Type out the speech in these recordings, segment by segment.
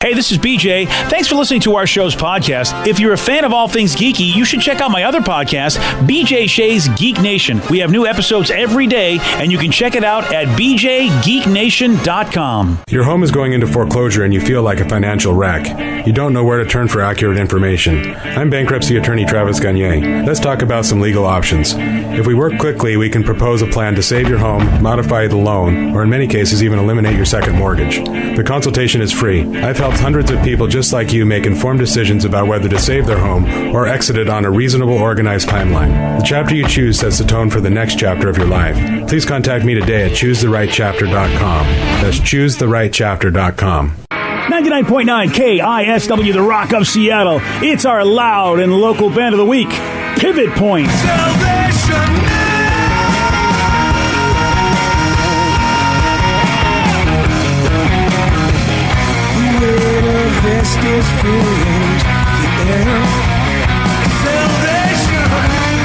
Hey, this is BJ. Thanks for listening to our show's podcast. If you're a fan of all things geeky, you should check out my other podcast, BJ Shea's Geek Nation. We have new episodes every day, and you can check it out at bjgeeknation.com. Your home is going into foreclosure and you feel like a financial wreck. You don't know where to turn for accurate information. I'm bankruptcy attorney Travis Gagne. Let's talk about some legal options. If we work quickly, we can propose a plan to save your home, modify the loan, or in many cases even eliminate your second mortgage. The consultation is free. I've helped hundreds of people just like you make informed decisions about whether to save their home or exit it on a reasonable, organized timeline. The chapter you choose sets the tone for the next chapter of your life. Please contact me today at choosetherightchapter.com. That's choosetherightchapter.com. 99.9 KISW, the Rock of Seattle. It's our loud and local band of the week, Pivot Point. Salvation.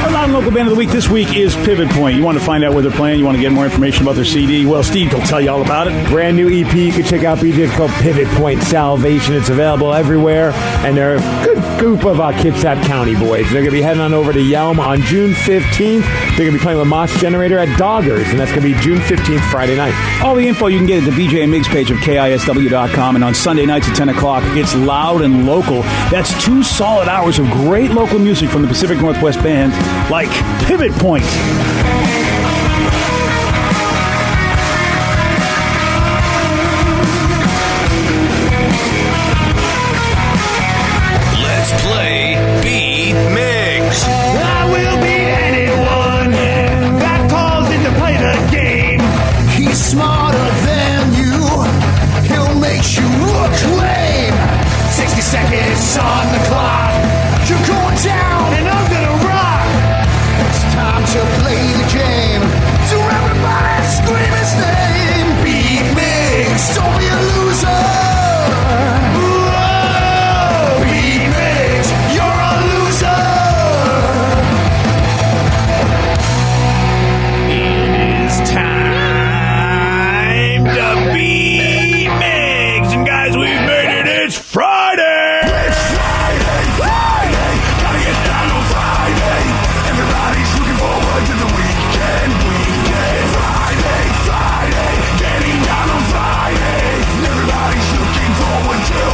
Our loud and local band of the week this week is Pivot Point. You want to find out where they're playing? You want to get more information about their CD? Well, Steve will tell you all about it. Brand new EP you can check out, BJ. It's called Pivot Point Salvation. It's available everywhere, and they're a good group of Kitsap County boys. They're going to be heading on over to Yelm on June 15th. They're going to be playing with Moss Generator at Doggers, and that's going to be June 15th, Friday night. All the info you can get at the BJ and MIGS page of KISW.com, and on Sunday nights at 10 o'clock, it's loud and local. That's 2 solid hours of great local music from the Pacific Northwest band like Pivot Point. Let's play Beat Mix. I will beat anyone that calls in to play the game. He's smarter than you. He'll make you look lame. 60 seconds on the clock. You're going down and I'm gonna rock. It's time to play the game. So everybody scream his name. Beat Mix. Don't be a loser. Whoa. Beat Mix. You're a loser. It is time to beat Mix. And guys, we've made it. It's Friday. It's Friday. Friday. Gotta get down on Friday. Everybody's looking forward to the weekend. Weekend. Friday. Friday. Getting down on Friday. Everybody's looking forward to the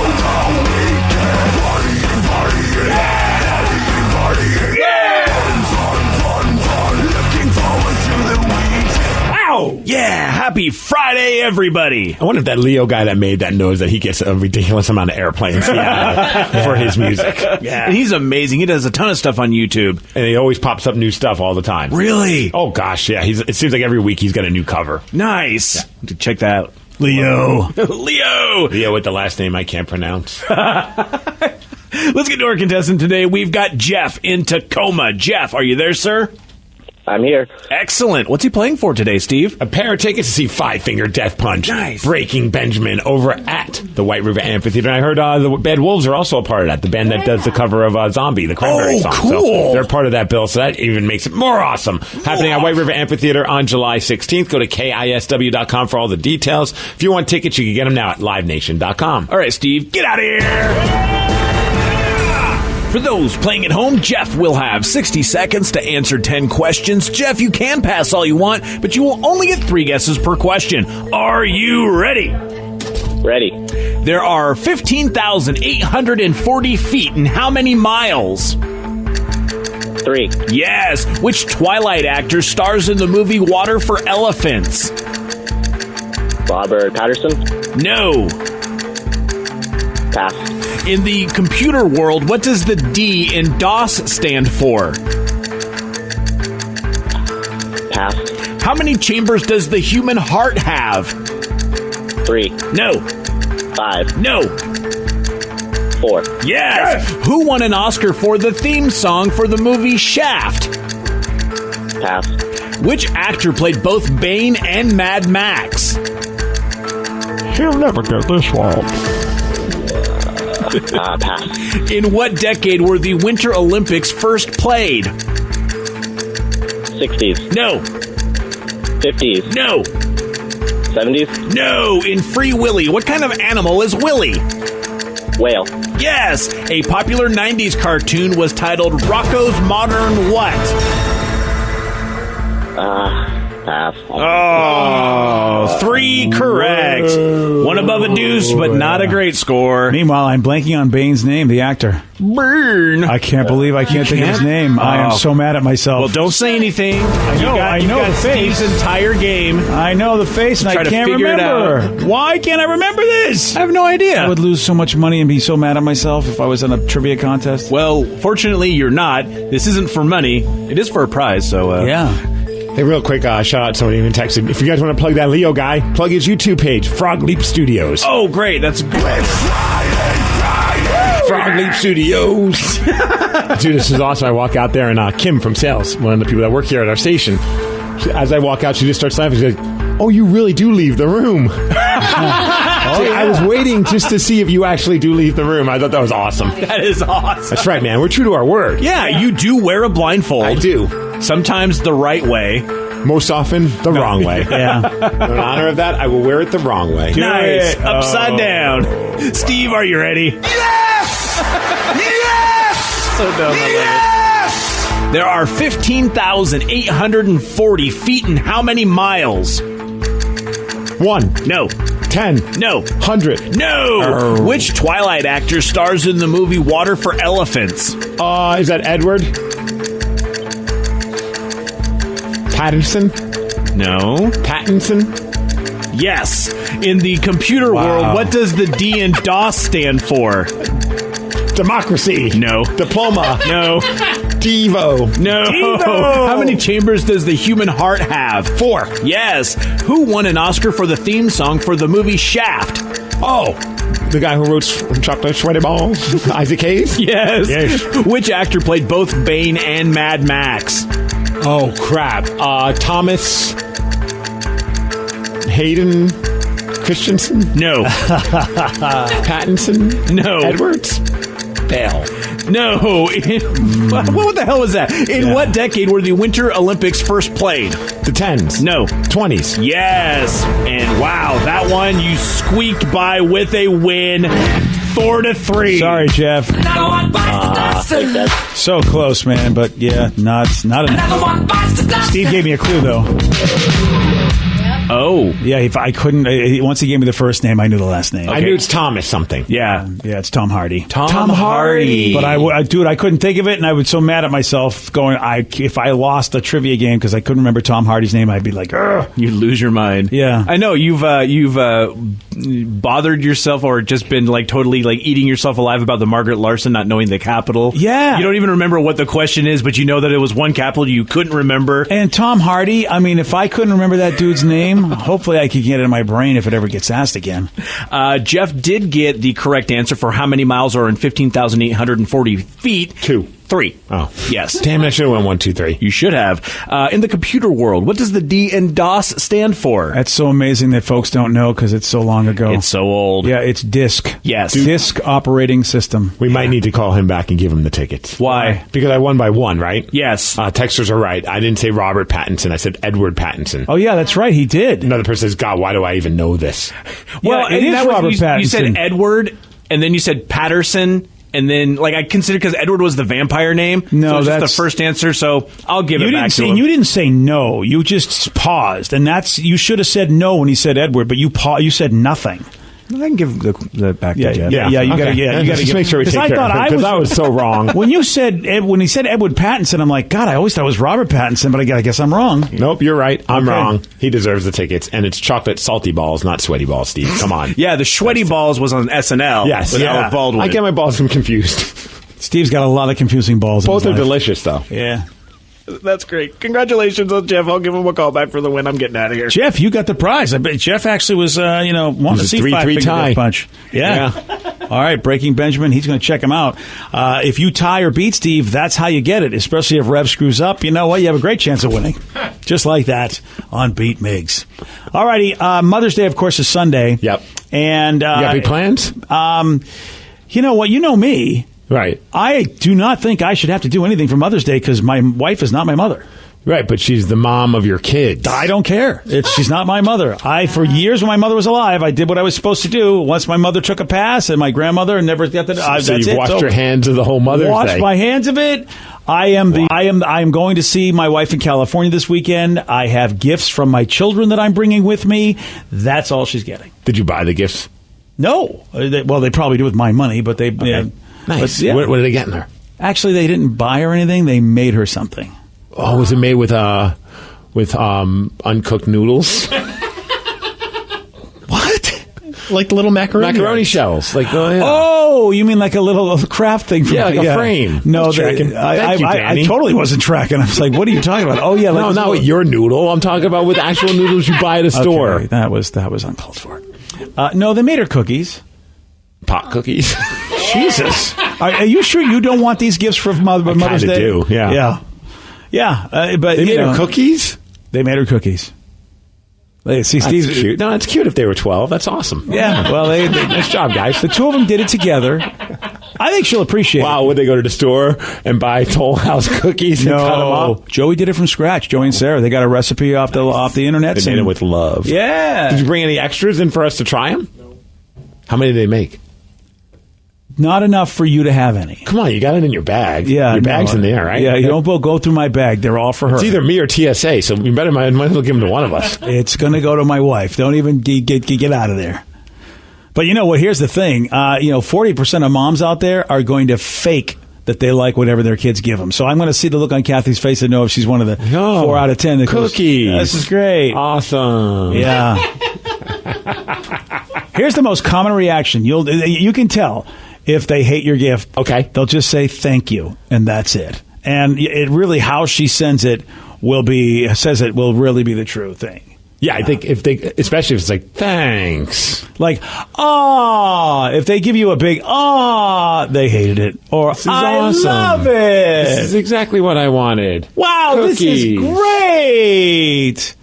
weekend. Partying, partying. Yeah. Partying, partying. Yeah. Fun, fun, fun. Looking forward to the weekend. Ow! Yeah, happy Friday, everybody. I wonder if that Leo guy that made that knows that he gets a ridiculous amount of airplanes for his music. Yeah. And he's amazing. He does a ton of stuff on YouTube. And he always pops up new stuff all the time. Really? Oh, gosh, yeah. It seems like every week he's got a new cover. Nice. Check that out. Leo. Leo. Leo with the last name I can't pronounce. Let's get to our contestant today. We've got Jeff in Tacoma. Jeff, are you there, sir? I'm here. Excellent. What's he playing for today, Steve? A pair of tickets to see Five Finger Death Punch. Nice. Breaking Benjamin over at the White River Amphitheater. And I heard the Bad Wolves are also a part of that. The band that does the cover of Zombie, the Cranberry song. Cool. So they're part of that bill, so that even makes it more awesome. Happening at White River Amphitheater on July 16th. Go to KISW.com for all the details. If you want tickets, you can get them now at LiveNation.com. All right, Steve, get out of here. For those playing at home, Jeff will have 60 seconds to answer 10 questions. Jeff, you can pass all you want, but you will only get 3 guesses per question. Are you ready? Ready. There are 15,840 feet in how many miles? 3. Yes. Which Twilight actor stars in the movie Water for Elephants? Robert Patterson. No. Pass. In the computer world, what does the D in DOS stand for? Pass. How many chambers does the human heart have? 3. No. 5. No. 4. Yes. Who won an Oscar for the theme song for the movie Shaft? Pass. Which actor played both Bane and Mad Max? He'll never get this one. Pass. In what decade were the Winter Olympics first played? 60s. No. 50s. No. 70s. No. In Free Willy, what kind of animal is Willy? Whale. Yes. A popular 90s cartoon was titled Rocco's Modern what? Pass. Oh, 3 correct. One above a deuce, but not a great score. Meanwhile, I'm blanking on Bane's name, the actor. Burn. I can't believe I can't think of his name. I am so mad at myself. Well, don't say anything. I know the the face. Steve's entire game. I know the face, and Try I to can't figure it remember. Why can't I remember this? I have no idea. I would lose so much money and be so mad at myself if I was in a trivia contest. Well, fortunately, you're not. This isn't for money. It is for a prize, so... Yeah. Hey, real quick, shout out to somebody even texted. If you guys want to plug that Leo guy, plug his YouTube page, Frog Leap Studios. Oh, great. That's great. Frog Leap Studios. Dude, this is awesome. I walk out there, and Kim from sales, one of the people that work here at our station, as I walk out, she just starts laughing. She's like, oh, you really do leave the room. I was waiting just to see if you actually do leave the room. I thought that was awesome. That is awesome. That's right, man. We're true to our word. Yeah, you do wear a blindfold. I do. Sometimes the right way. Most often, the wrong way. Yeah. In honor of that, I will wear it the wrong way. Nice. Upside down. Steve, are you ready? Yes! Yes! So dumb. Yes! There are 15,840 feet in how many miles? 1, No. 10, No. 100. No. Which Twilight actor stars in the movie Water for Elephants? Is that Edward Pattinson? No. Pattinson? Yes. In the computer world, what does the D in DOS stand for? Democracy. No. Diploma. No. Devo. No. Devo. How many chambers does the human heart have? 4. Yes. Who won an Oscar for the theme song for the movie Shaft? Oh, the guy who wrote Chocolate Sweaty Balls? Isaac Hayes? Yes. Yes. Which actor played both Bane and Mad Max? Oh, crap. Thomas Hayden Christensen? No. Pattinson? No. Edwards? Bale. No. What the hell was that? In what decade were the Winter Olympics first played? The 10s? No. 20s? Yes. And wow, that one you squeaked by with a win. 4-3. Sorry, Jeff. So close, man. But yeah, not enough. Steve gave me a clue, though. Oh. Yeah, if I couldn't. Once he gave me the first name, I knew the last name. I knew it's Thomas something. Yeah. Yeah, it's Tom Hardy. Tom Hardy. But I couldn't think of it, and I was so mad at myself going, if I lost a trivia game because I couldn't remember Tom Hardy's name, I'd be like, ugh. You'd lose your mind. Yeah. I know, you've bothered yourself or just been like totally like eating yourself alive about the Margaret Larson not knowing the capital. Yeah. You don't even remember what the question is, but you know that it was one capital you couldn't remember. And Tom Hardy, I mean, if I couldn't remember that dude's name, hopefully I could get it in my brain if it ever gets asked again. Jeff did get the correct answer for how many miles are in 15,840 feet. 2. 3. Oh. Yes. Damn it, I should have went 1, 2, 3. You should have. In the computer world, what does the D in DOS stand for? That's so amazing that folks don't know because it's so long ago. It's so old. Yeah, it's DISC. Yes. DISC operating system. We might need to call him back and give him the tickets. Why? Because I won by 1, right? Yes. Texters are right. I didn't say Robert Pattinson. I said Edward Pattinson. Oh, yeah, that's right. He did. Another person says, God, why do I even know this? Well, Yeah, it is that was- Robert Pattinson. You said Edward, and then you said Patterson, and then, like, I consider because Edward was the vampire name. No, so it was just that's the first answer. So I'll give it back to him. You didn't say no. You just paused, and you should have said no when he said Edward, but you said nothing. I can give the back to Jeff. You gotta just make sure we take care of him, because I was so wrong. When he said Edward Pattinson, I'm like, God, I always thought it was Robert Pattinson, but I guess I'm wrong. Nope, you're right. I'm Okay. wrong. He deserves the tickets, and it's chocolate salty balls, not sweaty balls, Steve. Come on. Yeah, the sweaty balls was on SNL. Yes. with Yeah. Alec Baldwin. I get my balls confused. Steve's got a lot of confusing balls. Both in are his life. delicious, though. Yeah. That's great. Congratulations on Jeff. I'll give him a call back for the win. I'm getting out of here. Jeff, you got the prize. I bet Jeff actually was, wanting to see 3-3 5-figure tie. death punch. Yeah. All right, Breaking Benjamin. He's going to check him out. If you tie or beat Steve, that's how you get it. Especially if Rev screws up. You know what? You have a great chance of winning. Just like that on Beat Migs. All righty. Mother's Day, of course, is Sunday. Yep. And You got big plans? you know what? You know me. Right. I do not think I should have to do anything for Mother's Day because my wife is not my mother. Right, but she's the mom of your kids. I don't care. She's not my mother. For years when my mother was alive, I did what I was supposed to do. Once my mother took a pass, and my grandmother never got the. So you've washed your hands of the whole Mother's Day. Washed my hands of it. I am going to see my wife in California this weekend. I have gifts from my children that I'm bringing with me. That's all she's getting. Did you buy the gifts? No. They probably do with my money, but they. Okay. Yeah, nice. But, yeah. What are they getting her? Actually, they didn't buy her anything. They made her something. Oh, was it made with uncooked noodles? What? Like the little macaroni shells. Like Oh, you mean like a little craft thing? From like a frame. No, Thank you, I Danny. totally wasn't tracking. I was like, "What are you talking about?" Oh yeah, like no, not with your noodle. I'm talking about with actual noodles you buy at a store. Okay, that was uncalled for. No, they made her cookies. Pot cookies. Jesus, are you sure you don't want these gifts for Mother's Day? Do, yeah. But they made her cookies. They made her cookies. See, Steve's cute. No, it's cute if they were 12. That's awesome. Yeah, well, nice job, guys. The two of them did it together. I think she'll appreciate it. Wow, would they go to the store and buy Toll House cookies and cut them up? Joey did it from scratch. Joey and Sarah, they got a recipe off the internet. They made it with love. Yeah. Did you bring any extras in for us to try them? No. How many did they make? Not enough for you to have any. Come on, you got it in your bag. Yeah, your bag's in there, right? Yeah, you don't go through my bag. They're all for her. It's either me or TSA, so you might as well give them to one of us. It's going to go to my wife. Don't even get out of there. But you know what? Here's the thing. 40% of moms out there are going to fake that they like whatever their kids give them. So I'm going to see the look on Kathy's face and know if she's one of the 4 out of 10 that cookies. Goes, this is great. Awesome. Yeah. Here's the most common reaction. You can tell. If they hate your gift, okay, they'll just say thank you, and that's it. And it really, how she says it will really be the true thing. Yeah, I think especially if it's like thanks, like if they give you a big they hated it, or I awesome. Love it. This is exactly what I wanted. Wow, cookies. This is great.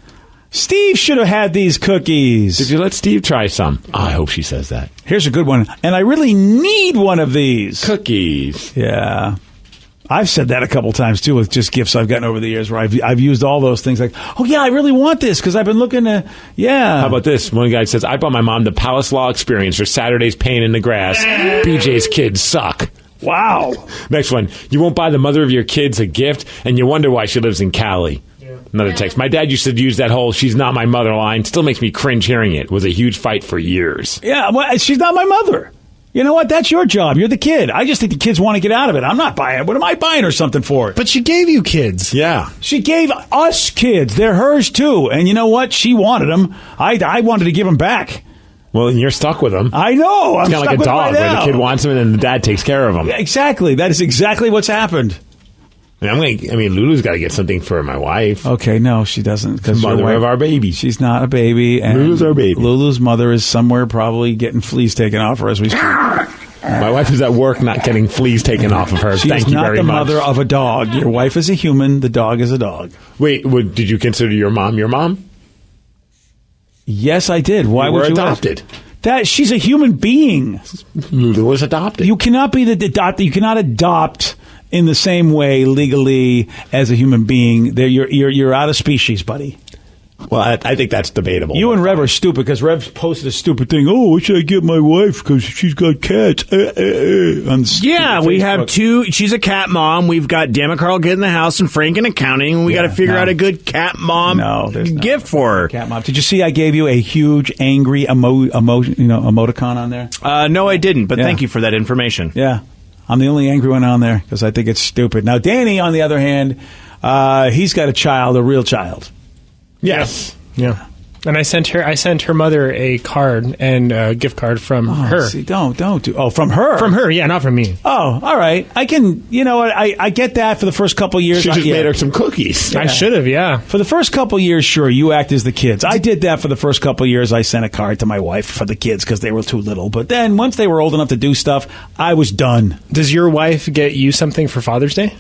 Steve should have had these cookies. Did you let Steve try some? Oh, I hope she says that. Here's a good one. And I really need one of these. Cookies. Yeah. I've said that a couple times, too, with just gifts I've gotten over the years where I've used all those things like, oh, yeah, I really want this because I've been looking to, yeah. How about this? One guy says, I bought my mom the Palace Law Experience for Saturday's Pain in the Grass. BJ's kids suck. Wow. Next one. You won't buy the mother of your kids a gift, and you wonder why she lives in Cali. Another text. My dad used to use that whole "she's not my mother" line. Still makes me cringe hearing it. It was a huge fight for years. Yeah, well, she's not my mother. You know what? That's your job. You're the kid. I just think the kids want to get out of it. I'm not buying it. What am I buying her something for? But she gave you kids. Yeah. She gave us kids. They're hers, too. And you know what? She wanted them. I wanted to give them back. Well, and you're stuck with them. I know. It's kind of like a dog where the kid wants them and then the dad takes care of them. Yeah, exactly. That is exactly what's happened. Lulu's got to get something for my wife. Okay, no, she doesn't. Because mother of our baby. She's not a baby. And Lulu's our baby. Lulu's mother is somewhere probably getting fleas taken off her as we speak. My wife is at work not getting fleas taken off of her. Thank you very much. She's not the mother of a dog. Your wife is a human. The dog is a dog. Wait, did you consider your mom your mom? Yes, I did. Why would you adopted? That she's a human being. Lulu was adopted. You cannot be the adopted. You cannot adopt in the same way legally as a human being. You're out of species, buddy. Well, I think that's debatable. You and Rev are stupid because Rev posted a stupid thing. Oh, what should I get my wife because she's got cats? Yeah, we have two. She's a cat mom. We've got Dan McCarl getting the house and Frank in accounting. And we got to figure out a good cat mom gift for her. Cat mom. Did you see I gave you a huge angry emoticon on there? No, I didn't. But thank you for that information. Yeah, I'm the only angry one on there because I think it's stupid. Now, Danny, on the other hand, he's got a real child. Yes. Yeah. And I sent her mother a card and a gift card from her. See, don't do. Oh, from her? From her, yeah, not from me. Oh, all right. I can, I get that for the first couple of years. She just made her some cookies. Yeah. I should have, yeah. For the first couple of years, sure, you act as the kids. I did that for the first couple of years. I sent a card to my wife for the kids because they were too little. But then once they were old enough to do stuff, I was done. Does your wife get you something for Father's Day?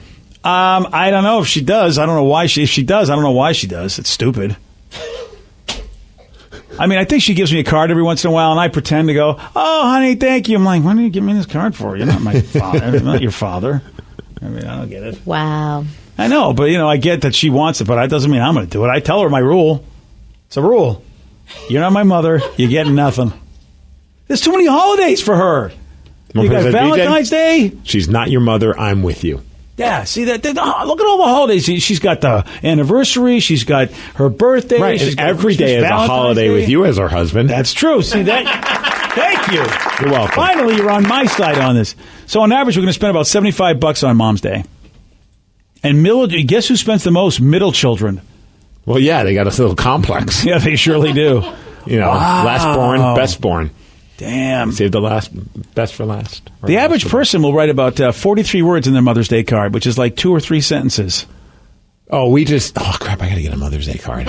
I don't know if she does. I don't know why if she does. I don't know why she does. It's stupid. I mean, I think she gives me a card every once in a while, and I pretend to go, "Oh, honey, thank you." I'm like, "Why did you give me this card for? You're not my father. I'm not your father." I mean, I don't get it. Wow. I know, but, I get that she wants it, but that doesn't mean I'm going to do it. I tell her my rule. It's a rule. You're not my mother. You're getting nothing. There's too many holidays for her. You got Valentine's Day. She's not your mother. I'm with you. Yeah, see that? Look at all the holidays. She's got the anniversary. She's got her birthday. Right, she's got every day is a holiday with you as her husband. That's true. See that? Thank you. You're welcome. Finally, you're on my side on this. So on average, we're going to spend about $75 on Mom's Day. And guess who spends the most? Middle children. Well, yeah, they got a little complex. Yeah, they surely do. Last born, best born. Damn. Save the best for last. The average person will write about 43 words in their Mother's Day card, which is like 2 or 3 sentences. Oh, crap, I got to get a Mother's Day card.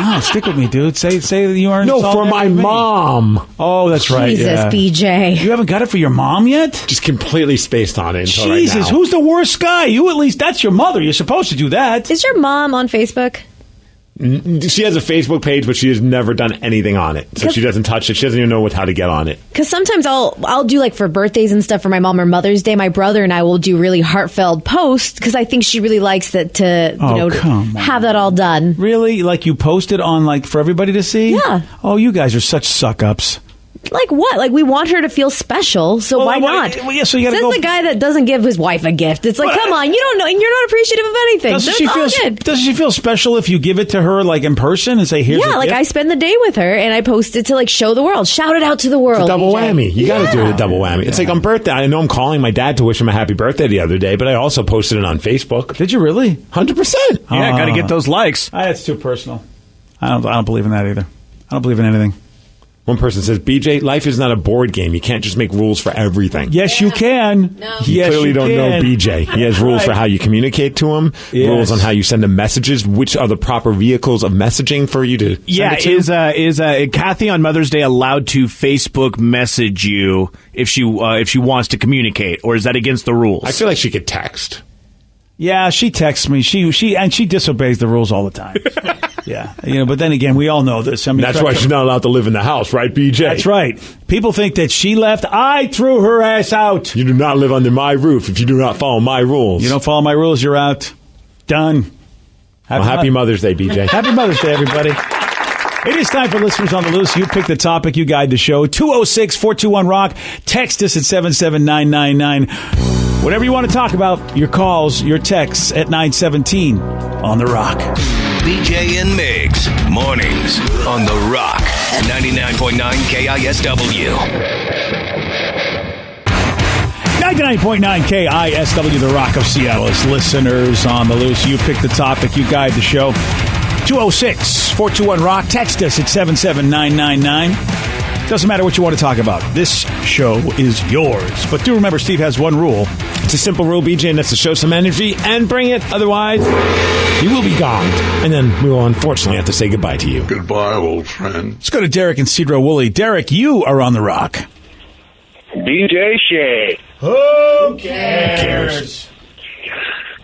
Oh, stick with me, dude. Say that you aren't. No, for my mom. Oh, that's right. Jesus, yeah. BJ. You haven't got it for your mom yet? Just completely spaced on it until Jesus, right now. who's the worst guy? You at least, that's your mother. You're supposed to do that. Is your mom on Facebook? She has a Facebook page, but she has never done anything on it. So she doesn't touch it. She doesn't even know how to get on it. Because sometimes I'll do like for birthdays and stuff for my mom or Mother's Day. My brother and I will do really heartfelt posts because I think she really likes that to have that all done. Really? Like you post it on for everybody to see? Yeah. Oh, you guys are such suck-ups. Like what? Like we want her to feel special, so why not? Well, yeah, so you gotta Says the guy that doesn't give his wife a gift. It's like, come on, you don't know, and you're not appreciative of anything. Doesn't she feel special if you give it to her in person and say, here's a gift? I spend the day with her and I post it to show the world, shout it out to the world. It's a double whammy. You got to do it a double whammy. It's like on birthday. I know I'm calling my dad to wish him a happy birthday the other day, but I also posted it on Facebook. Did you really? 100%. Yeah, got to get those likes. That's too personal. I don't believe in that either. I don't believe in anything. One person says, BJ, life is not a board game. You can't just make rules for everything. Yes, you can. No. You clearly don't know BJ. He has rules for how you communicate to him, rules on how you send him messages, which are the proper vehicles of messaging for you to send it to. Is Kathy on Mother's Day allowed to Facebook message you if she wants to communicate, or is that against the rules? I feel like she could text. Yeah, she texts me. She disobeys the rules all the time. Yeah, but then again, we all know this. I mean, that's why she's not allowed to live in the house, right, BJ? That's right. People think that she left. I threw her ass out. You do not live under my roof if you do not follow my rules. You don't follow my rules, you're out. Done. Happy Mother's Day, BJ. Happy Mother's Day, everybody. It is time for Listeners on the Loose. You pick the topic. You guide the show. 206-421-ROCK. Text us at 77999. Whatever you want to talk about, your calls, your texts at 917 on The Rock. BJ and Migs, mornings on The Rock, 99.9 KISW. 99.9 KISW, The Rock of Seattle. It's Listeners on the Loose. You pick the topic. You guide the show. 206-421-ROCK. Text us at 77999. Doesn't matter what you want to talk about. This show is yours. But do remember, Steve has one rule. It's a simple rule, BJ, and that's to show some energy and bring it. Otherwise, you will be gonged. And then we will unfortunately have to say goodbye to you. Goodbye, old friend. Let's go to Derek and Cedro Woolley. Derek, you are on The Rock. BJ Shea. Who cares?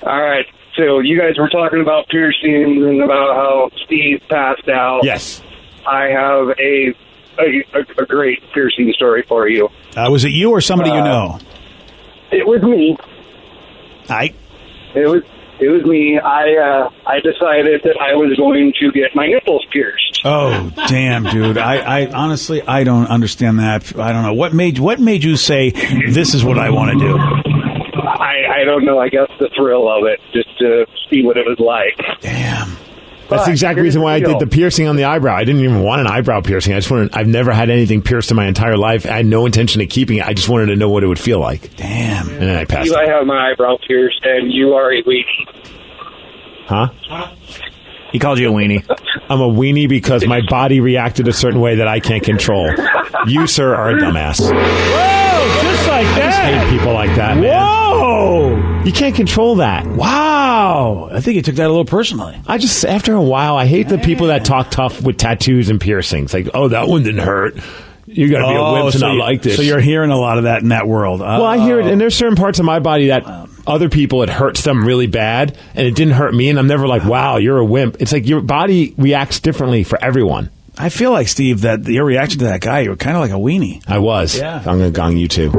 All right. So you guys were talking about piercings and about how Steve passed out. Yes. I have a great piercing story for you. Was it you or somebody you know? It was me. It was me. I decided that I was going to get my nipples pierced. Oh, damn, dude. I honestly, I don't understand that. I don't know. What made you say, this is what I want to do? I don't know. I guess the thrill of it, just to see what it was like. Damn. That's the exact reason why I did the piercing on the eyebrow. I didn't even want an eyebrow piercing. I've never had anything pierced in my entire life. I had no intention of keeping it. I just wanted to know what it would feel like. Damn. And then I passed I have my eyebrow pierced, and you are a weenie. Huh? He called you a weenie. I'm a weenie because my body reacted a certain way that I can't control. You, sir, are a dumbass. Whoa, just like that. I just hate people like that, man. Whoa. You can't control that. Wow. I think you took that a little personally. After a while, I hate the people that talk tough with tattoos and piercings. Like, oh, that one didn't hurt. You got to be a wimp to not like this. So you're hearing a lot of that in that world. Well, I hear it, and there's certain parts of my body that other people, it hurts them really bad, and it didn't hurt me, and I'm never like, wow, you're a wimp. It's like your body reacts differently for everyone. I feel like, Steve, that your reaction to that guy, you were kind of like a weenie. I was. Yeah. I'm going to gong you too.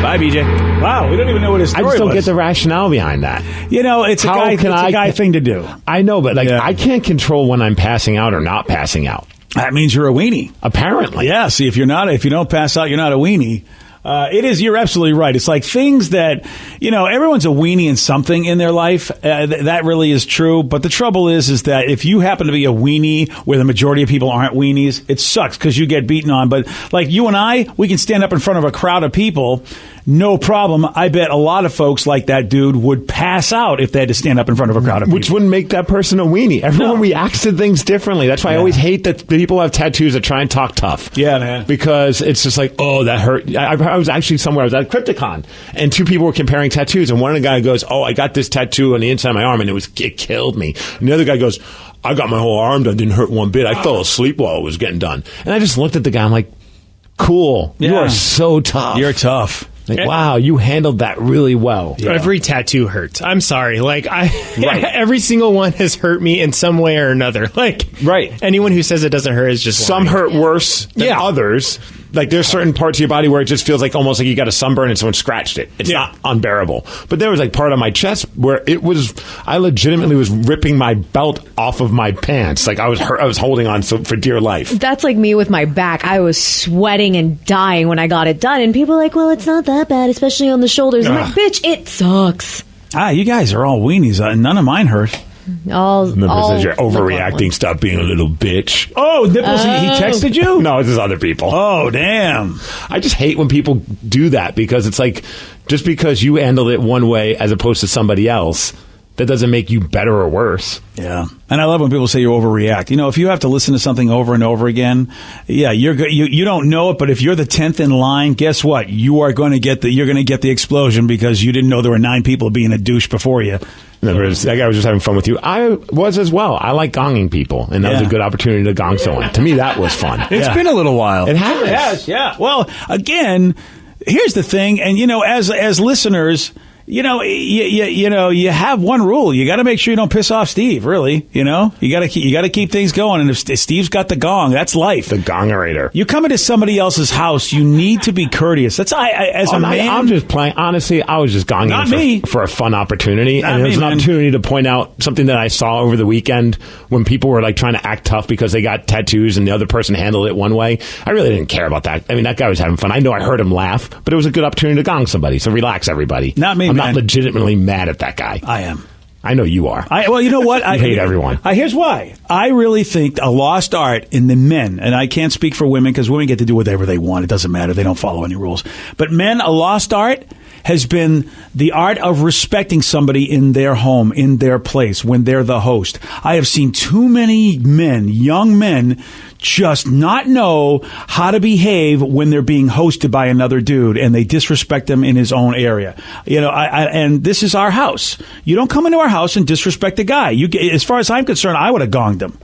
Bye, BJ. Wow, we don't even know what his story I just don't was. get the rationale behind that. You know, it's a guy thing to do. I know, but I can't control when I'm passing out or not passing out. That means you're a weenie. Apparently. Yeah, see, if you don't pass out, you're not a weenie. You're absolutely right. It's like things that, everyone's a weenie in something in their life. That really is true. But the trouble is that if you happen to be a weenie where the majority of people aren't weenies, it sucks because you get beaten on. But like you and I, we can stand up in front of a crowd of people. No problem. I bet a lot of folks like that dude would pass out if they had to stand up in front of a crowd of people. Which wouldn't make that person a weenie. Everyone reacts to things differently. That's why I always hate that people have tattoos that try and talk tough. Yeah, man. Because it's just like, oh, that hurt. I was actually somewhere. I was at Crypticon, and two people were comparing tattoos, and one of the guy goes, oh, I got this tattoo on the inside of my arm, and it killed me. And the other guy goes, I got my whole arm done. Didn't hurt one bit. I fell asleep while it was getting done. And I just looked at the guy. I'm like, cool. Yeah. You are so tough. You're tough. Like, wow, you handled that really well. Yeah. Every tattoo hurts. I'm sorry. Every single one has hurt me in some way or another. Anyone who says it doesn't hurt is just some lying. hurt worse than others. Like, there's certain parts of your body where it just feels like almost like you got a sunburn and someone scratched it. It's not unbearable. But there was like part of my chest where I legitimately was ripping my belt off of my pants. Like I was holding on for dear life. That's like me with my back. I was sweating and dying when I got it done. And people are like, well, it's not that bad, especially on the shoulders. I'm like, bitch, it sucks. You guys are all weenies. None of mine hurt. Nipples says you're overreacting. Stop being a little bitch. Oh, Nipples, he texted you? No, it's just other people. Oh, damn. I just hate when people do that because it's like, just because you handled it one way as opposed to somebody else, that doesn't make you better or worse. Yeah. And I love when people say you overreact. If you have to listen to something over and over again, you don't know it, but if you're the 10th in line, guess what? You're going to get the explosion because you didn't know there were 9 people being a douche before you. That guy was just having fun with you. I was as well. I like gonging people, and that was a good opportunity to gong someone. To me, that was fun. It's been a little while. It has. It has, yeah. Well, again, here's the thing, and as listeners, you have one rule. You got to make sure you don't piss off Steve, really. You got to keep things going. And if Steve's got the gong, that's life. The gongerator. You come into somebody else's house, you need to be courteous. That's as a man. I'm just playing. Honestly, I was just gonging for a fun opportunity. And it was an opportunity to point out something that I saw over the weekend when people were like trying to act tough because they got tattoos and the other person handled it one way. I really didn't care about that. I mean, that guy was having fun. I know I heard him laugh, but it was a good opportunity to gong somebody. So relax, everybody. Not me, I'm not legitimately mad at that guy. I am. I know you are. Well, you know what? I hate everyone. Here's why. I really think a lost art in the men, and I can't speak for women because women get to do whatever they want. It doesn't matter. They don't follow any rules. But men, a lost art has been the art of respecting somebody in their home, in their place, when they're the host. I have seen too many men, young men, just not know how to behave when they're being hosted by another dude and they disrespect them in his own area. And this is our house. You don't come into our house and disrespect a guy. As far as I'm concerned, I would have gonged him.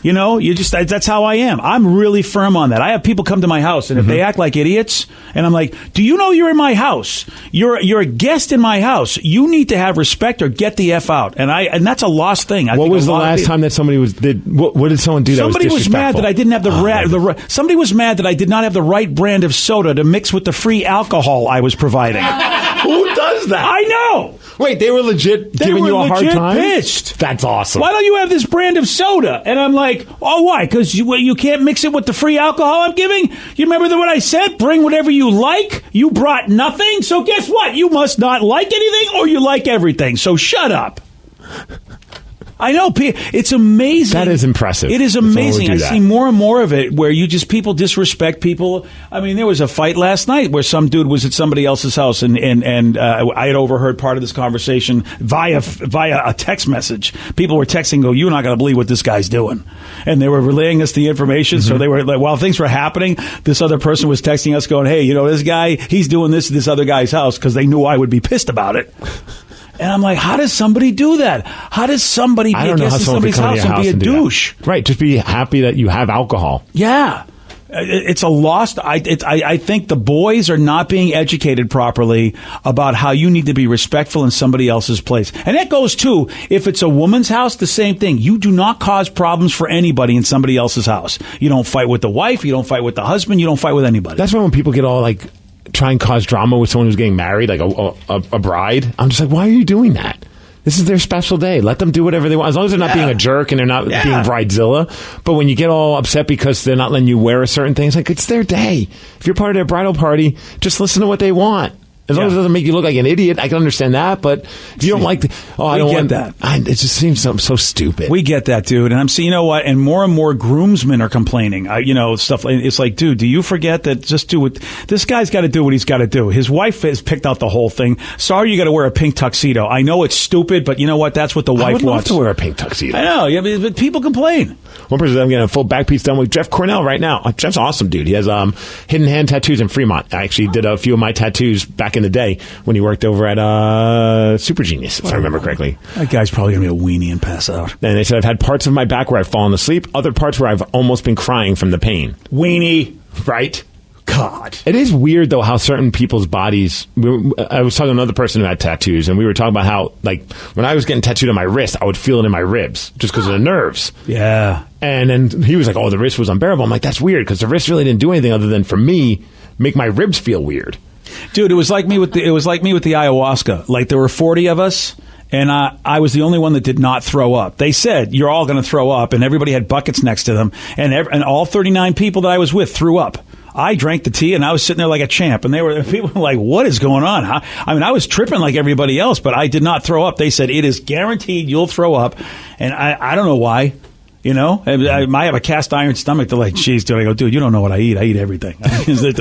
That's how I am. I'm really firm on that. I have people come to my house and if they act like idiots and I'm like, do you know you're in my house? You're a guest in my house. You need to have respect or get the F out. And that's a lost thing. What was the last time that somebody did what did someone do that was disrespectful? Somebody was mad that I didn't have somebody was mad that I did not have the right brand of soda to mix with the free alcohol I was providing. Who does that? I know. Wait, they were legit giving you a hard time? Pissed. That's awesome. Why don't you have this brand of soda? And I'm like, oh, why? Because you can't mix it with the free alcohol I'm giving? You remember what I said? Bring whatever you like. You brought nothing. So guess what? You must not like anything or you like everything. So shut up. I know. It's amazing. That is impressive. It is amazing. I see more and more of it where people disrespect people. I mean, there was a fight last night where some dude was at somebody else's house and I had overheard part of this conversation via a text message. People were texting, go, you're not going to believe what this guy's doing. And they were relaying us the information. Mm-hmm. So they were like, while things were happening, this other person was texting us going, hey, this guy, he's doing this at this other guy's house because they knew I would be pissed about it. And I'm like, how does somebody do that? How does somebody be a guest in somebody's house and be a douche? Right, just be happy that you have alcohol. Yeah. It's a lost... I think the boys are not being educated properly about how you need to be respectful in somebody else's place. And that goes, too, if it's a woman's house, the same thing. You do not cause problems for anybody in somebody else's house. You don't fight with the wife. You don't fight with the husband. You don't fight with anybody. That's why when people get all, try and cause drama with someone who's getting married, like a bride. I'm just like, why are you doing that? This is their special day. Let them do whatever they want, as long as they're not being a jerk and they're not being bridezilla. But when you get all upset because they're not letting you wear a certain thing, it's like, it's their day. If you're part of their bridal party, just listen to what they want. As long as it doesn't make you look like an idiot, I can understand that. But if you don't like I don't want that. It just seems so stupid. We get that, dude. And I'm saying, you know what? And more groomsmen are complaining. Stuff. It's like, dude, do you forget that just do what this guy's got to do what he's got to do? His wife has picked out the whole thing. Sorry, you got to wear a pink tuxedo. I know it's stupid, but you know what? That's what the wife I would wants. love to wear a pink tuxedo. I know. Yeah, but people complain. One person, I'm getting a full back piece done with Jeff Cornell right now. Jeff's awesome, dude. He has hidden hand tattoos in Fremont. I actually did a few of my tattoos back in the day when he worked over at Super Genius, if I remember correctly. That guy's probably going to be a weenie and pass out. And they said, I've had parts of my back where I've fallen asleep, other parts where I've almost been crying from the pain. Weenie. Right? God. It is weird, though, how certain people's bodies... I was talking to another person who had tattoos, and we were talking about how, like, when I was getting tattooed on my wrist, I would feel it in my ribs, just because of the nerves. Yeah. And then he was like, oh, the wrist was unbearable. I'm like, that's weird, because the wrist really didn't do anything other than, for me, make my ribs feel weird. Dude, it was like me with the ayahuasca. Like, there were 40 of us, and I was the only one that did not throw up. They said, you're all going to throw up, and everybody had buckets next to them, and all 39 people that I was with threw up. I drank the tea, and I was sitting there like a champ, and people were like, what is going on? I was tripping like everybody else, but I did not throw up. They said, it is guaranteed you'll throw up, and I don't know why. You know, I might have a cast iron stomach. They're like, geez, dude. I go, dude, you don't know what I eat. I eat everything.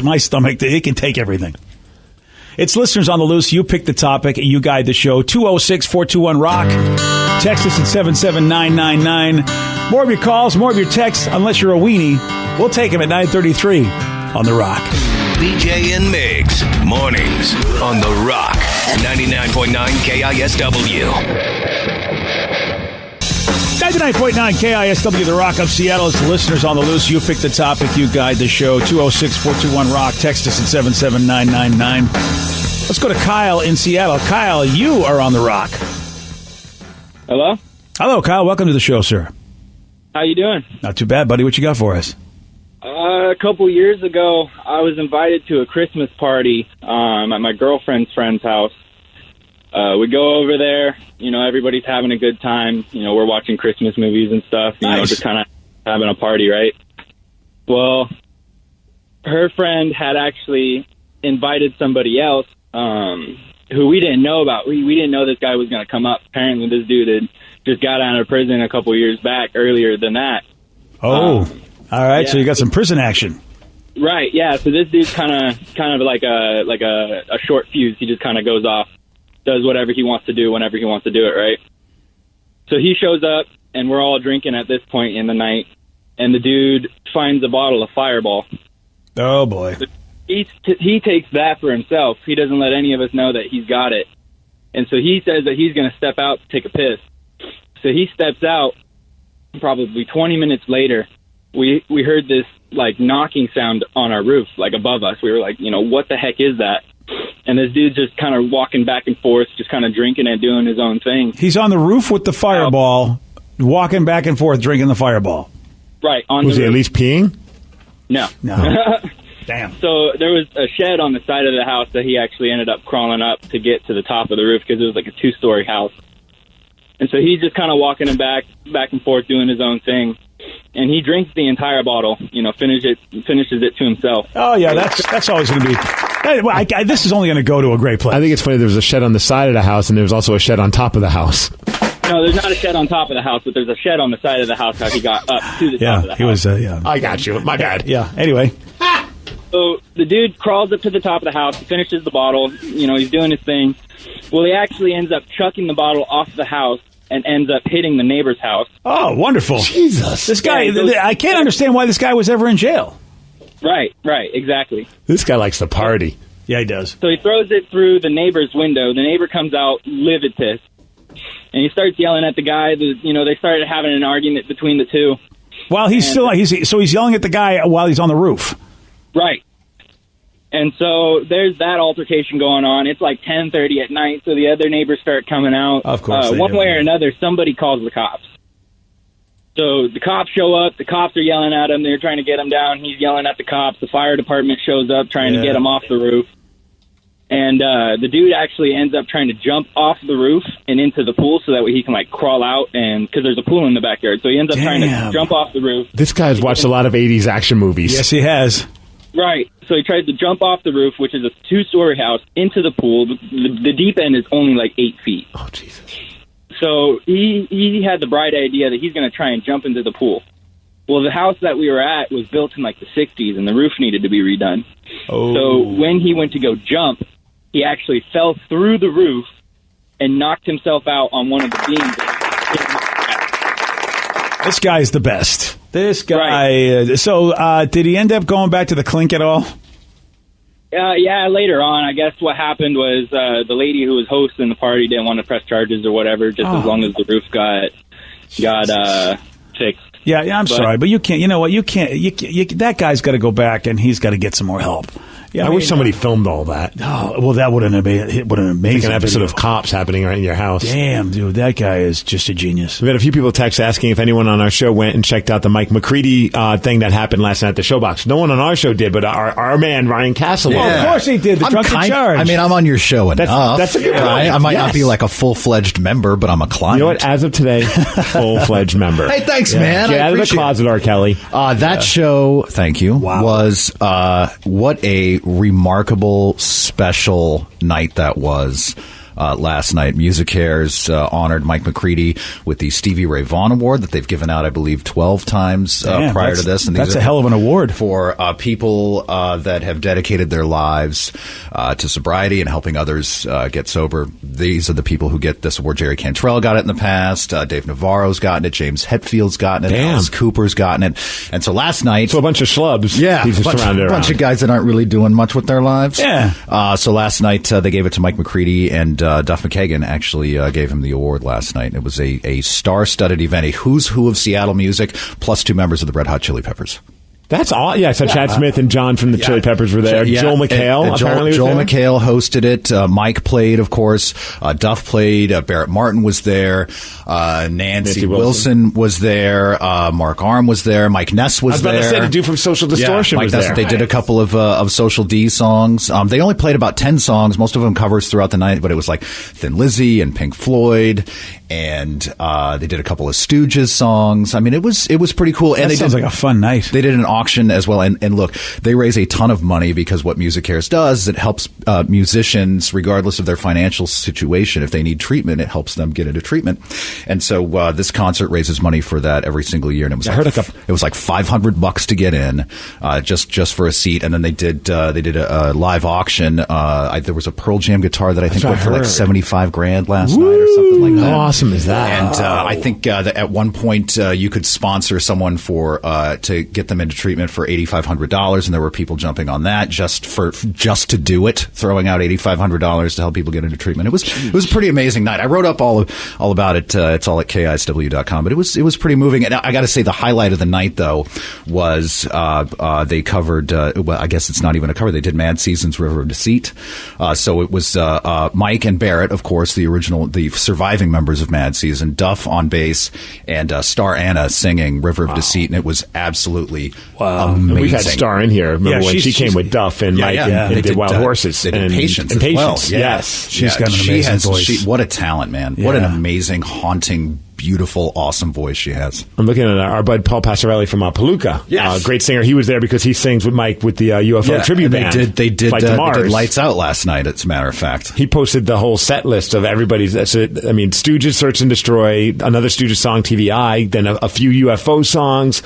My stomach, it can take everything. It's listeners on the loose. You pick the topic. You guide the show. 206-421-ROCK. Text us at 77999. More of your calls, more of your texts. Unless you're a weenie, we'll take them at 9:33 on The Rock. BJ and Migs, mornings on The Rock, 99.9 KISW. 99.9 KISW, The Rock of Seattle. It's the listeners on the loose. You pick the topic. You guide the show. 206-421-ROCK. Text us at 77999. Let's go to Kyle in Seattle. Kyle, you are on The Rock. Hello? Hello, Kyle. Welcome to the show, sir. How you doing? Not too bad, buddy. What you got for us? A couple years ago, I was invited to a Christmas party at my girlfriend's friend's house. We go over there, everybody's having a good time. We're watching Christmas movies and stuff, just kind of having a party, right? Well, her friend had actually invited somebody else who we didn't know about. We didn't know this guy was going to come up. Apparently, this dude had just got out of prison a couple years back earlier than that. Oh, all right. Yeah. So you got some prison action. Right, yeah. So this dude's kind of like a short fuse. He just kind of goes off. Does whatever he wants to do whenever he wants to do it, right? So he shows up, and we're all drinking at this point in the night, and the dude finds a bottle of Fireball. Oh, boy. He takes that for himself. He doesn't let any of us know that he's got it. And so he says that he's going to step out to take a piss. So he steps out. Probably 20 minutes later, we heard this, knocking sound on our roof, above us. We were like, what the heck is that? And this dude's just kind of walking back and forth, just kind of drinking and doing his own thing. He's on the roof with the Fireball, walking back and forth, drinking the Fireball. Right. Was he at least peeing? No. Damn. So there was a shed on the side of the house that he actually ended up crawling up to get to the top of the roof because it was like a 2-story house. And so he's just kind of walking him back and forth, doing his own thing. And he drinks the entire bottle, finishes it to himself. Oh, yeah, that's always going to be... this is only going to go to a great place. I think it's funny there was a shed on the side of the house, and there was also a shed on top of the house. No, there's not a shed on top of the house, but there's a shed on the side of the house how he got up to the top of the house. He was, yeah. I got you. My bad. Yeah, anyway. So the dude crawls up to the top of the house, finishes the bottle, he's doing his thing. Well, he actually ends up chucking the bottle off the house and ends up hitting the neighbor's house. Oh, wonderful. Jesus. This guy, I can't understand why this guy was ever in jail. Right, exactly. This guy likes to party. Yeah, he does. So he throws it through the neighbor's window. The neighbor comes out livid pissed. And he starts yelling at the guy. They started having an argument between the two. While he's yelling at the guy while he's on the roof. Right. And so there's that altercation going on. It's like 10:30 at night, so the other neighbors start coming out. Of course. One way or another, somebody calls the cops. So the cops show up. The cops are yelling at him. They're trying to get him down. He's yelling at the cops. The fire department shows up trying to get him off the roof. And the dude actually ends up trying to jump off the roof and into the pool so that way he can, like, crawl out, and because there's a pool in the backyard. So he ends up trying to jump off the roof. This guy's watched a lot of 80s action movies. Yes, he has. Right. So he tries to jump off the roof, which is a 2-story house, into the pool. The deep end is only, like, 8 feet. Oh, Jesus. So he had the bright idea that he's going to try and jump into the pool. Well, the house that we were at was built in, like, the 60s, and the roof needed to be redone. Oh. So when he went to go jump, he actually fell through the roof and knocked himself out on one of the beams. This guy's the best. This guy. Right. So did he end up going back to the clink at all? Yeah, later on. I guess what happened was the lady who was hosting the party didn't want to press charges or whatever, just as long as the roof got fixed. Yeah, I'm sorry, but you can't. You know what? You can't. That guy's got to go back, and he's got to get some more help. Yeah, I wish somebody filmed all that. Oh, well, that would have been an amazing like an episode video. of Cops happening right in your house. Damn, dude, that guy is just a genius. We had a few people text asking if anyone on our show went and checked out the Mike McCready thing that happened last night at the Showbox. No one on our show did, but our man Ryan Castle. Well, of course he did. The drunk in charge. I mean, I'm on your show enough. That's a good point. I might not be like a full-fledged member, but I'm a client. You know what? As of today, full-fledged member. Hey, thanks, man. Get out of the closet, R. Kelly. That show, thank you, was what a remarkable, special night that was. Last night, MusiCares honored Mike McCready with the Stevie Ray Vaughan Award that they've given out, I believe, 12 times prior to this. And that's a hell of an award for people that have dedicated their lives to sobriety and helping others get sober. These are the people who get this award. Jerry Cantrell got it in the past. Dave Navarro's gotten it. James Hetfield's gotten it. Alice Cooper's gotten it. And so last night, so a bunch of schlubs. Yeah, he's a bunch of guys that aren't really doing much with their lives. Yeah. So last night they gave it to Mike McCready, and Duff McKagan actually gave him the award last night. It was a star-studded event, a who's who of Seattle music, plus 2 members of the Red Hot Chili Peppers. That's all. Yeah, so Chad Smith and John from the Chili Peppers were there. Joel McHale apparently Joel was there. McHale hosted it. Mike played, of course. Duff played. Barrett Martin was there. Nancy Wilson was there. Mark Arm was there. Mike Ness was there. I was about to say, the dude from Social Distortion was there. They did a couple of Social D songs. They only played about 10 songs, most of them covers throughout the night, but it was like Thin Lizzy and Pink Floyd, and they did a couple of Stooges songs. I mean, it was pretty cool. That sounds like a fun night. They did an auction as well, and look, they raise a ton of money because what MusiCares does is it helps musicians, regardless of their financial situation. If they need treatment, it helps them get into treatment. And so this concert raises money for that every single year, and it was it was like $500 to get in, just for a seat. And then they did a live auction. There was a Pearl Jam guitar that I think went for like $75,000 last night or something like that. How awesome is that? And I think that at one point you could sponsor someone to get them into treatment for $8,500, and there were people jumping on that just to do it, throwing out $8,500 to help people get into treatment. It was a pretty amazing night. I wrote up all about it. It's all at KISW.com, but it was pretty moving. And I got to say, the highlight of the night though was they covered. Well, I guess it's not even a cover. They did Mad Season's River of Deceit. So it was Mike and Barrett, of course, the surviving members of Mad Season, Duff on bass, and Star Anna singing River of Deceit, and it was absolutely amazing. We've had Star in here. Remember when she came with Duff and Mike and did Wild Horses? They did Patience and as well. Patience, yes. She's got an amazing voice. What a talent, man. What an amazing, haunting, beautiful, awesome voice she has. I'm looking at our bud Paul Passarelli from Palooka. Yes. Great singer. He was there because he sings with Mike with the UFO tribute band. They did Flight to Mars. They did Lights Out last night, as a matter of fact. He posted the whole set list of everybody's. Stooges, Search and Destroy, another Stooges song, TVI, then a few UFO songs,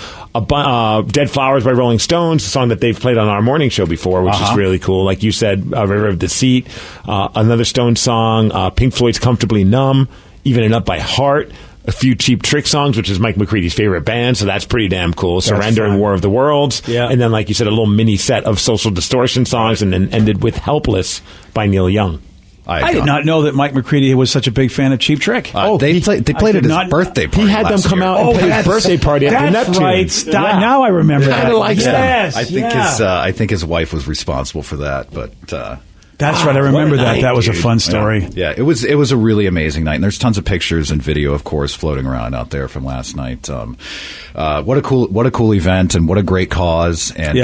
Dead Flowers by Rolling Stones, a song that they've played on our morning show before, which is really cool. Like you said, River of Deceit, another Stone song, Pink Floyd's Comfortably Numb, Even It Up by Heart, a few Cheap Trick songs, which is Mike McCready's favorite band, so that's pretty damn cool. Surrender and War of the Worlds. Yeah. And then, like you said, a little mini set of Social Distortion songs, and then ended with Helpless by Neil Young. I did not know that Mike McCready was such a big fan of Cheap Trick. They played at his birthday party. He had them come out and play his birthday party at the Neptune. Right. Now I remember that. Like I think his wife was responsible for that, but That's right. I remember that. Night, that was dude. a fun story. Yeah, it was a really amazing night. And there's tons of pictures and video, of course, floating around out there from last night. What a cool event, and what a great cause. And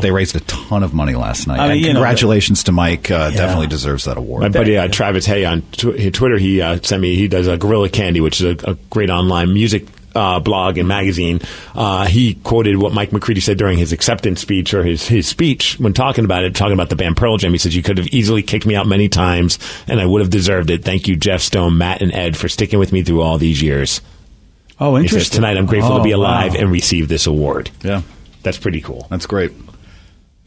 they raised a ton of money last night. And congratulations to Mike. Definitely deserves that award. My buddy Travis Hay on Twitter, he sent me. He does a Gorilla Candy, which is a great online music blog and magazine. He quoted what Mike McCready said during his acceptance speech, or his speech when talking about the band Pearl Jam. He says, "You could have easily kicked me out many times, and I would have deserved it. Thank you, Jeff Stone, Matt, and Ed, for sticking with me through all these years." Oh, interesting. He says, "Tonight, I'm grateful to be alive and receive this award." Yeah, that's pretty cool. That's great.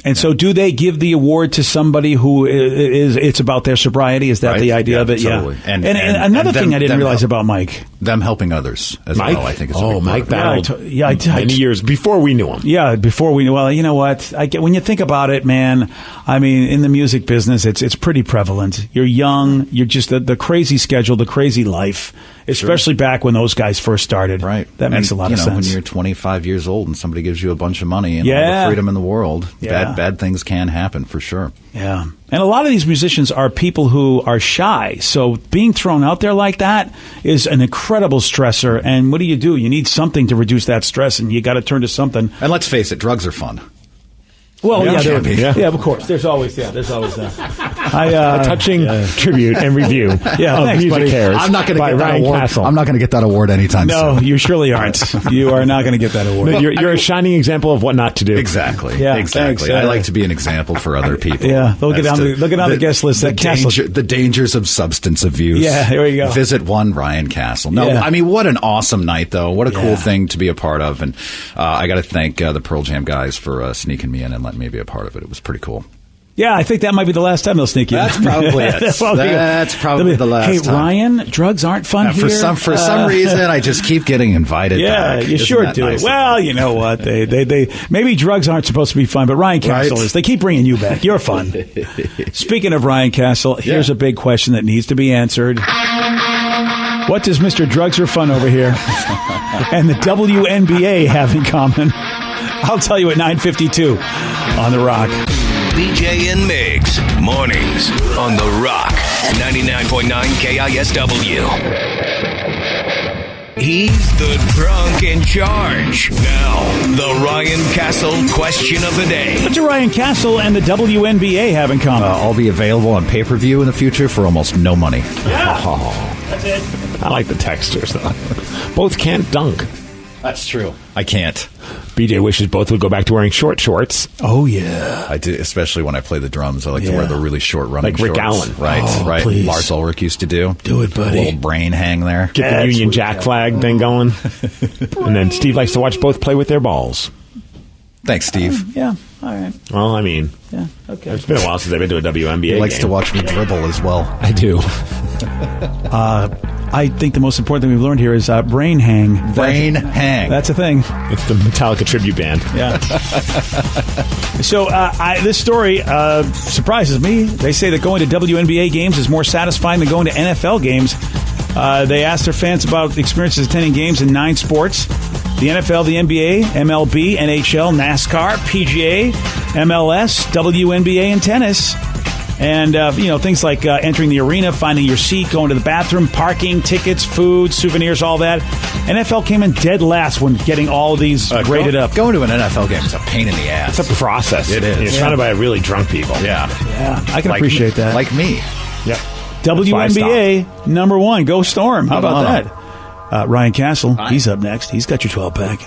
And so, do they give the award to somebody who it's about their sobriety? Is that the idea of it? Totally. Yeah. And another thing I didn't realize about Mike. Them helping others as Mike? well, I think is a big Mike part of it. battled many years before we knew him. Yeah, before we knew. Well, you know what? When you think about it, man, I mean, in the music business, it's pretty prevalent. You're young. You're just the crazy schedule, the crazy life, especially back when those guys first started. Right. That makes a lot of sense. When you're 25 years old and somebody gives you a bunch of money and all the freedom in the world, bad things can happen for sure. Yeah. And a lot of these musicians are people who are shy. So being thrown out there like that is an incredible stressor. And what do? You need something to reduce that stress, and you got to turn to something. And let's face it, drugs are fun. Well, yeah, of course. There's always that. A touching tribute and review of thanks, Music buddy. Cares. I'm not going to get that Ryan award. Castle. I'm not going to get that award anytime soon. No, you surely aren't. You are not going to get that award. You're a shining example of what not to do. Exactly. Yeah, exactly. thanks, I like to be an example for other people. Yeah, look at on the guest list. The dangers of substance abuse. Yeah, there you go. Visit one Ryan Castle. No, I mean, what an awesome night, though. What a cool thing to be a part of. And I got to thank the Pearl Jam guys for sneaking me in and letting me be a part of it. It was pretty cool. Yeah, I think that might be the last time they'll sneak you in. That's probably it. That's probably the last time. Hey, Ryan, drugs aren't fun here. For some reason, I just keep getting invited back. You sure do. Nice? Well, you know what? They maybe drugs aren't supposed to be fun, but Ryan Castle is. They keep bringing you back. You're fun. Speaking of Ryan Castle, here's a big question that needs to be answered. What does Mr. Drugs Are Fun over here and the WNBA have in common? I'll tell you at 9:52 on The Rock. BJ and Migs, mornings on The Rock, 99.9 KISW. He's the drunk in charge. Now, the Ryan Castle question of the day. What do Ryan Castle and the WNBA have in common? I'll be available on pay-per-view in the future for almost no money. Yeah. That's it. I like the texters, though. Both can't dunk. That's true. I can't. BJ wishes both would go back to wearing short shorts. Oh, yeah. I do, especially when I play the drums. I like to wear the really short running shorts. Like Rick shorts. Allen. Right. Please. Lars Ulrich used to do. Do it, buddy. A little brain hang there. Get the Union Jack flag thing going. And then Steve likes to watch both play with their balls. Thanks, Steve. Yeah, all right. Well, I mean, okay. It's been a while since I've been to a WNBA He likes game. to watch me dribble as well. I do. I think the most important thing we've learned here is brain hang. Brain hang. That's a thing. It's the Metallica tribute band. Yeah. So this story surprises me. They say that going to WNBA games is more satisfying than going to NFL games. They asked their fans about experiences attending games in 9 sports. The NFL, the NBA, MLB, NHL, NASCAR, PGA, MLS, WNBA, and tennis. And, things like entering the arena, finding your seat, going to the bathroom, parking, tickets, food, souvenirs, all that. NFL came in dead last when getting all of these graded up. Going to an NFL game is a pain in the ass. It's a process. It is. You're surrounded by really drunk people. Yeah. I can appreciate that. Like me. Yeah. WNBA, number 1. Go Storm. How about that? Ryan Castle, he's up next. He's got your 12-pack.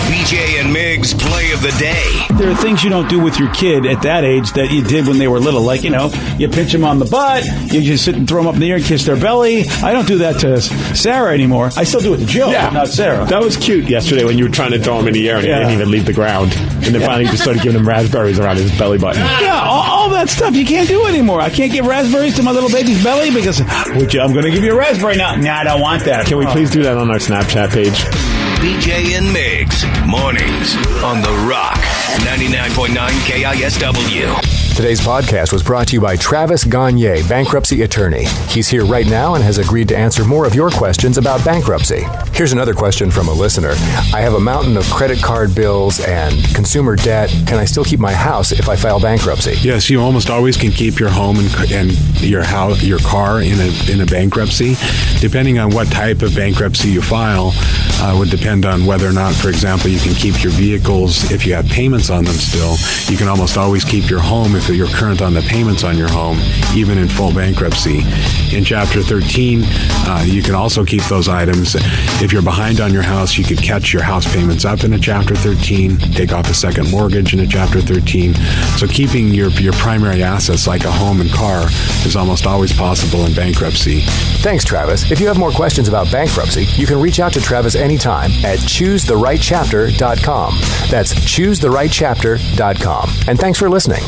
BJ and Migs play of the day. There are things you don't do with your kid at that age that you did when they were little. Like, you pinch them on the butt, you just sit and throw them up in the air and kiss their belly. I don't do that to Sarah anymore. I still do it to Joe, not Sarah. That was cute yesterday when you were trying to throw him in the air and he didn't even leave the ground. And then finally you just started giving him raspberries around his belly button. Yeah, all that stuff you can't do anymore. I can't give raspberries to my little baby's belly because, I'm going to give you a raspberry now. Nah, I don't want that. Can we please do that on our Snapchat page? BJ and Migs, mornings on The Rock, 99.9 KISW. Today's podcast was brought to you by Travis Gagne, bankruptcy attorney. He's here right now and has agreed to answer more of your questions about bankruptcy. Here's another question from a listener. I have a mountain of credit card bills and consumer debt. Can I still keep my house if I file bankruptcy? Yes, you almost always can keep your home and your house, your car in a bankruptcy. Depending on what type of bankruptcy you file, would depend on whether or not, for example, you can keep your vehicles if you have payments on them still. You can almost always keep your home if you're current on the payments on your home, even in full bankruptcy. In Chapter 13, you can also keep those items. If you're behind on your house, you could catch your house payments up in a Chapter 13, take off a second mortgage in a Chapter 13. So keeping your primary assets like a home and car is almost always possible in bankruptcy. Thanks, Travis. If you have more questions about bankruptcy, you can reach out to Travis anytime at choosetherightchapter.com. That's choosetherightchapter.com. And thanks for listening.